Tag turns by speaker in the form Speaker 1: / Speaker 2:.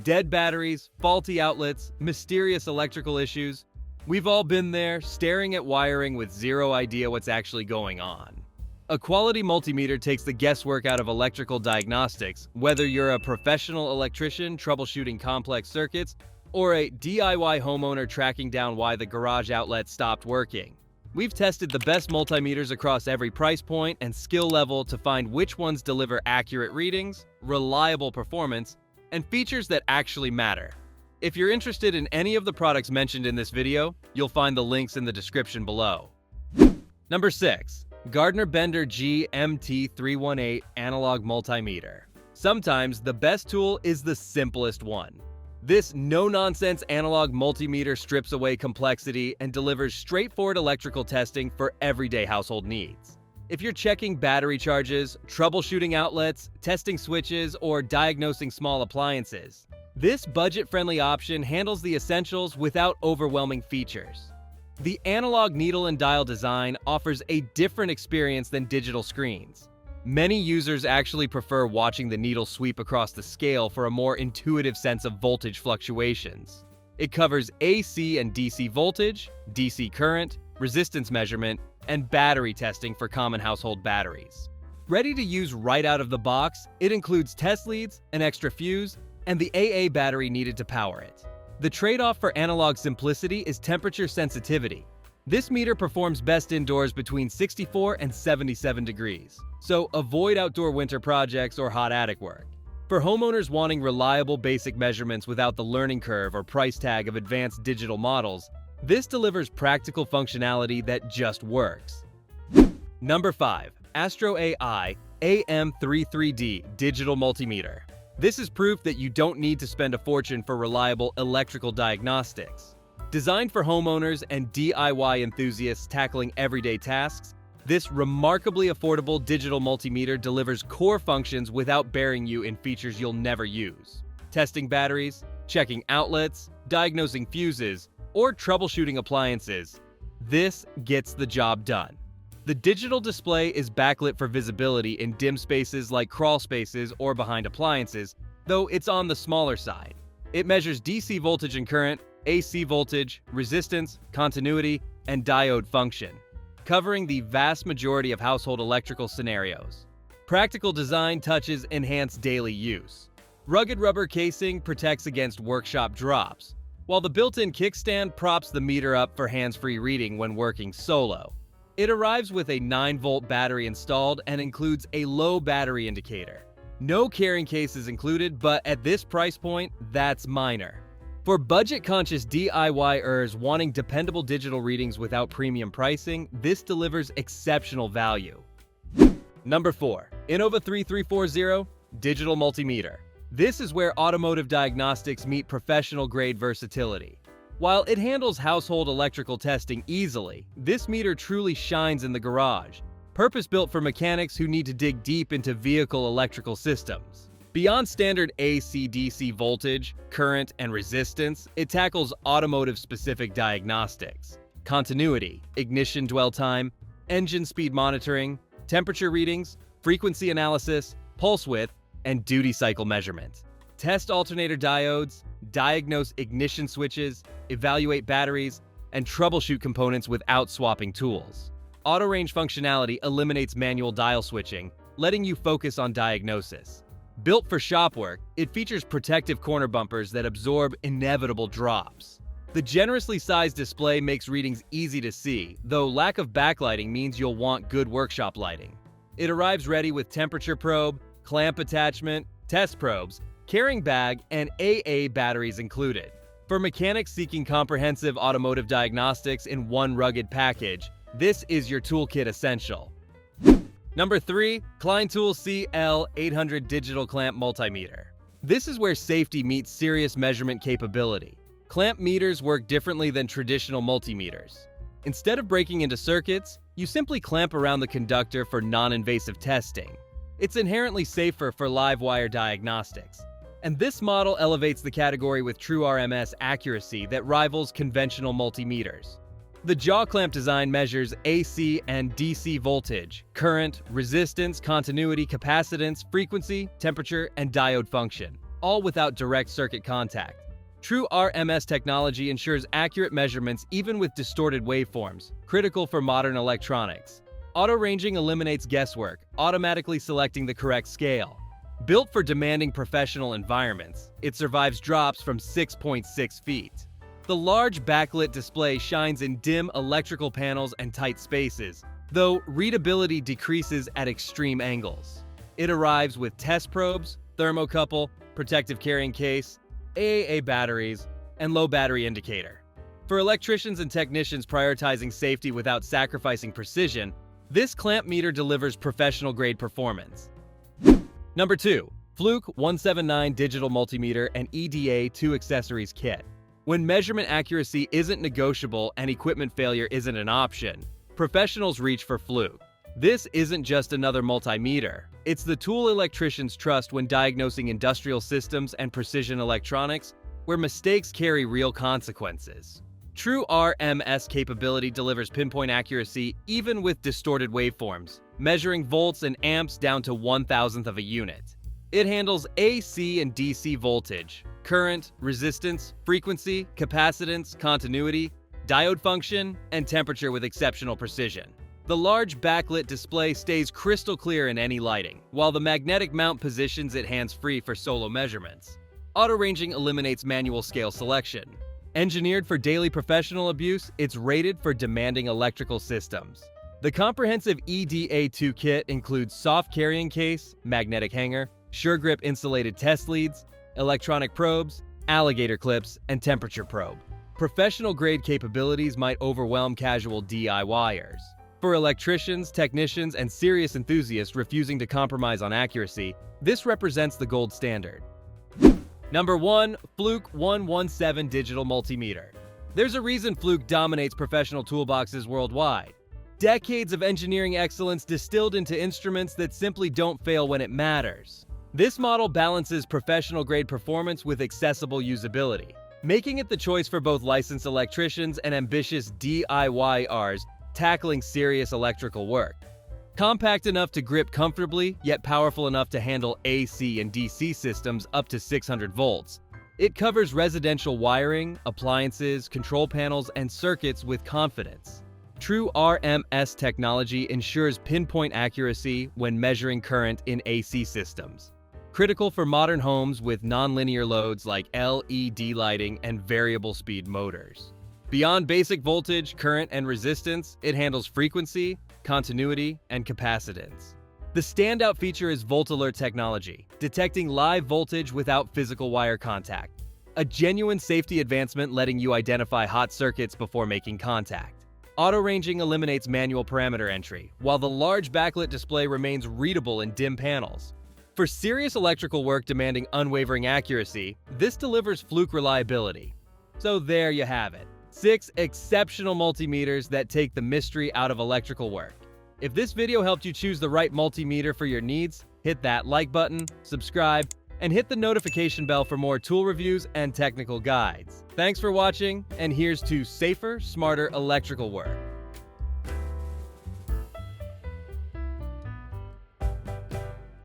Speaker 1: Dead batteries, faulty outlets, mysterious electrical issues. We've all been there, staring at wiring with zero idea what's actually going on. A quality multimeter takes the guesswork out of electrical diagnostics, whether you're a professional electrician troubleshooting complex circuits or a DIY homeowner tracking down why the garage outlet stopped working. We've tested the best multimeters across every price point and skill level to find which ones deliver accurate readings, reliable performance, and features that actually matter. If you're interested in any of the products mentioned in this video, you'll find the links in the description below. Number 6. Gardner Bender GMT318 Analog Multimeter. Sometimes the best tool is the simplest one. This no-nonsense analog multimeter strips away complexity and delivers straightforward electrical testing for everyday household needs. If you're checking battery charges, troubleshooting outlets, testing switches, or diagnosing small appliances, this budget-friendly option handles the essentials without overwhelming features. The analog needle and dial design offers a different experience than digital screens. Many users actually prefer watching the needle sweep across the scale for a more intuitive sense of voltage fluctuations. It covers AC and DC voltage, DC current, resistance measurement, and battery testing for common household batteries. Ready to use right out of the box, it includes test leads, an extra fuse, and the AA battery needed to power it. The trade-off for analog simplicity is temperature sensitivity. This meter performs best indoors between 64 and 77 degrees, so avoid outdoor winter projects or hot attic work. For homeowners wanting reliable basic measurements without the learning curve or price tag of advanced digital models, this delivers practical functionality that just works. Number 5. Astro AI AM33D Digital Multimeter. This is proof that you don't need to spend a fortune for reliable electrical diagnostics. Designed for homeowners and DIY enthusiasts tackling everyday tasks, this remarkably affordable digital multimeter delivers core functions without burying you in features you'll never use. Testing batteries, checking outlets, diagnosing fuses, or troubleshooting appliances, this gets the job done. The digital display is backlit for visibility in dim spaces like crawl spaces or behind appliances, though it's on the smaller side. It measures DC voltage and current, AC voltage, resistance, continuity, and diode function, covering the vast majority of household electrical scenarios. Practical design touches enhance daily use. Rugged rubber casing protects against workshop drops, while the built-in kickstand props the meter up for hands-free reading when working solo. It arrives with a 9-volt battery installed and includes a low battery indicator. No carrying case is included, but at this price point, that's minor. For budget-conscious DIYers wanting dependable digital readings without premium pricing, this delivers exceptional value. Number 4. Innova 3340 Digital Multimeter. This is where automotive diagnostics meet professional-grade versatility. While it handles household electrical testing easily, this meter truly shines in the garage, purpose-built for mechanics who need to dig deep into vehicle electrical systems. Beyond standard AC/DC voltage, current, and resistance, it tackles automotive-specific diagnostics, continuity, ignition dwell time, engine speed monitoring, temperature readings, frequency analysis, pulse width, and duty cycle measurement. Test alternator diodes, diagnose ignition switches, evaluate batteries, and troubleshoot components without swapping tools. Auto range functionality eliminates manual dial switching, letting you focus on diagnosis. Built for shop work, it features protective corner bumpers that absorb inevitable drops. The generously sized display makes readings easy to see, though lack of backlighting means you'll want good workshop lighting. It arrives ready with temperature probe, clamp attachment, test probes, carrying bag, and AA batteries included. For mechanics seeking comprehensive automotive diagnostics in one rugged package, this is your toolkit essential. Number 3. Klein Tool CL800 Digital Clamp Multimeter. This is where safety meets serious measurement capability. Clamp meters work differently than traditional multimeters. Instead of breaking into circuits, you simply clamp around the conductor for non-invasive testing. It's inherently safer for live wire diagnostics. And this model elevates the category with true RMS accuracy that rivals conventional multimeters. The jaw clamp design measures AC and DC voltage, current, resistance, continuity, capacitance, frequency, temperature, and diode function. all without direct circuit contact. True RMS technology ensures accurate measurements even with distorted waveforms, critical for modern electronics. Auto-ranging eliminates guesswork, automatically selecting the correct scale. Built for demanding professional environments, it survives drops from 6.6 feet. The large backlit display shines in dim electrical panels and tight spaces, though readability decreases at extreme angles. It arrives with test probes, thermocouple, protective carrying case, AAA batteries, and low battery indicator. For electricians and technicians prioritizing safety without sacrificing precision, this clamp meter delivers professional-grade performance. Number 2. Fluke 179 Digital Multimeter and EDA 2 Accessories Kit. When measurement accuracy isn't negotiable and equipment failure isn't an option, professionals reach for Fluke. This isn't just another multimeter. It's the tool electricians trust when diagnosing industrial systems and precision electronics, where mistakes carry real consequences. True RMS capability delivers pinpoint accuracy even with distorted waveforms, measuring volts and amps down to 1/1000th of a unit. It handles AC and DC voltage, current, resistance, frequency, capacitance, continuity, diode function, and temperature with exceptional precision. The large backlit display stays crystal clear in any lighting, while the magnetic mount positions it hands-free for solo measurements. Auto-ranging eliminates manual scale selection. Engineered for daily professional abuse, it's rated for demanding electrical systems. The comprehensive EDA2 kit includes soft carrying case, magnetic hanger, SureGrip insulated test leads, electronic probes, alligator clips, and temperature probe. Professional-grade capabilities might overwhelm casual DIYers. For electricians, technicians, and serious enthusiasts refusing to compromise on accuracy, this represents the gold standard. Number 1. Fluke 117 Digital Multimeter. There's a reason Fluke dominates professional toolboxes worldwide. Decades of engineering excellence distilled into instruments that simply don't fail when it matters. This model balances professional-grade performance with accessible usability, making it the choice for both licensed electricians and ambitious DIYers tackling serious electrical work. Compact enough to grip comfortably, yet powerful enough to handle AC and DC systems up to 600 volts. It covers residential wiring, appliances, control panels, and circuits with confidence. True RMS technology ensures pinpoint accuracy when measuring current in AC systems. Critical for modern homes with nonlinear loads like LED lighting and variable speed motors. Beyond basic voltage, current, and resistance, it handles frequency, continuity, and capacitance. The standout feature is VoltAlert technology, detecting live voltage without physical wire contact. A genuine safety advancement letting you identify hot circuits before making contact. Auto-ranging eliminates manual parameter entry, while the large backlit display remains readable in dim panels. For serious electrical work demanding unwavering accuracy, this delivers Fluke reliability. So there you have it. 6 exceptional multimeters that take the mystery out of electrical work. If this video helped you choose the right multimeter for your needs, hit that like button, subscribe, and hit the notification bell for more tool reviews and technical guides. Thanks for watching, and here's to safer, smarter electrical work.